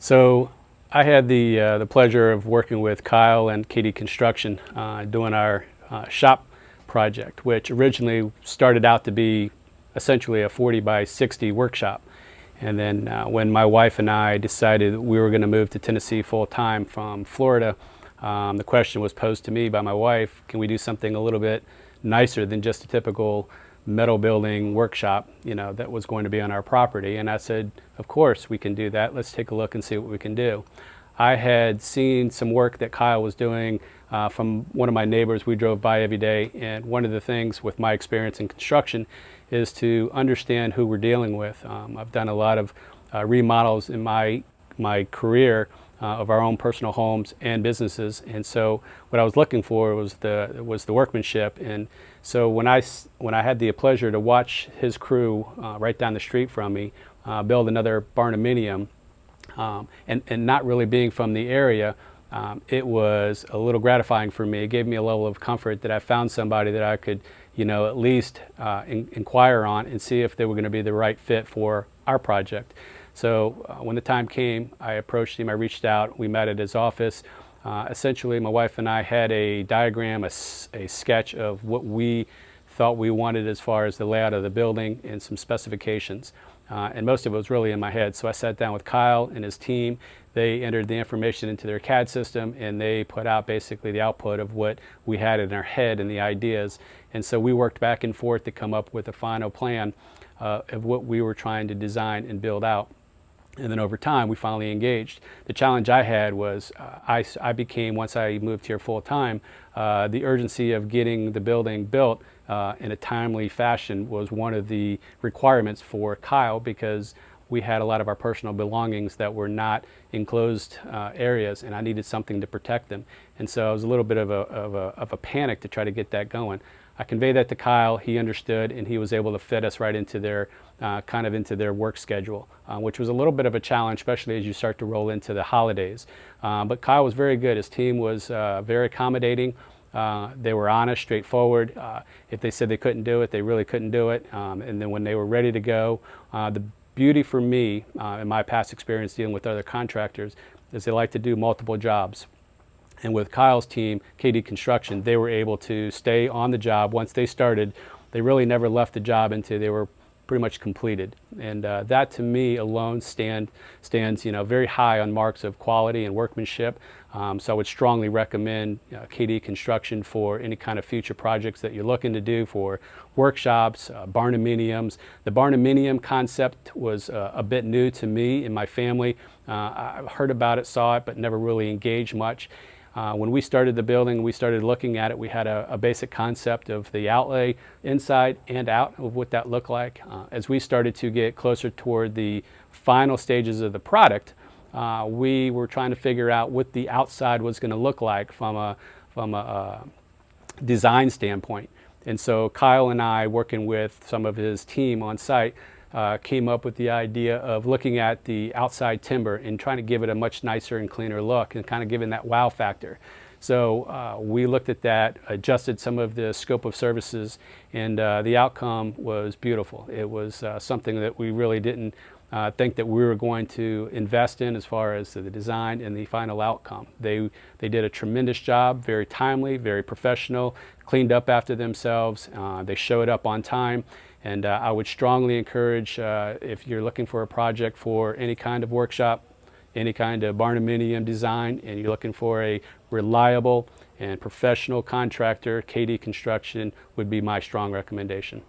So I had the pleasure of working with Kyle and KD Construction doing our shop project, which originally started out to be essentially a 40 by 60 workshop. And then when my wife and I decided we were going to move to Tennessee full time from Florida, the question was posed to me by my wife, can we do something a little bit nicer than just a typical metal building workshop, that was going to be on our property? And I said, of course we can do that. Let's take a look and see what we can do. I had seen some work that Kyle was doing from one of my neighbors. We drove by every day, and one of the things with my experience in construction is to understand who we're dealing with. I've done a lot of remodels in my career of our own personal homes and businesses, and so what I was looking for was the workmanship. And so when I had the pleasure to watch his crew right down the street from me build another barnuminium, and not really being from the area, it was a little gratifying for me. It gave me a level of comfort that I found somebody that I could at least inquire on and see if they were going to be the right fit for our project. So when the time came, I approached him, I reached out, we met at his office. Essentially, my wife and I had a diagram, a sketch of what we thought we wanted as far as the layout of the building and some specifications. And most of it was really in my head. So I sat down with Kyle and his team. They entered the information into their CAD system, and they put out basically the output of what we had in our head and the ideas. And so we worked back and forth to come up with a final plan of what we were trying to design and build out. And then over time, we finally engaged. The challenge I had was I became, once I moved here full time, the urgency of getting the building built in a timely fashion was one of the requirements for Kyle, because we had a lot of our personal belongings that were not enclosed areas, and I needed something to protect them. And so it was a little bit of a panic to try to get that going. I conveyed that to Kyle, he understood, and he was able to fit us right into their into their work schedule, which was a little bit of a challenge, especially as you start to roll into the holidays. But Kyle was very good. His team was very accommodating. They were honest, straightforward. If they said they couldn't do it, they really couldn't do it. And then when they were ready to go, the beauty for me, in my past experience dealing with other contractors, is they like to do multiple jobs. And with Kyle's team, KD Construction, they were able to stay on the job. Once they started, they really never left the job until they were pretty much completed. And that to me alone stands very high on marks of quality and workmanship. So I would strongly recommend KD Construction for any kind of future projects that you're looking to do for workshops, barnuminiums. The barnuminium concept was a bit new to me and my family. I heard about it, saw it, but never really engaged much. When we started the building, we started looking at it, we had a basic concept of the outlay inside and out of what that looked like. As we started to get closer toward the final stages of the product, we were trying to figure out what the outside was going to look like from a design standpoint. And so Kyle and I, working with some of his team on site, came up with the idea of looking at the outside timber and trying to give it a much nicer and cleaner look and kind of giving that wow factor. So we looked at that, adjusted some of the scope of services, and the outcome was beautiful. It was something that we really didn't think that we were going to invest in as far as the design and the final outcome. They did a tremendous job, very timely, very professional, cleaned up after themselves. They showed up on time. And I would strongly encourage, if you're looking for a project for any kind of workshop, any kind of barnuminium design, and you're looking for a reliable and professional contractor, KD Construction would be my strong recommendation.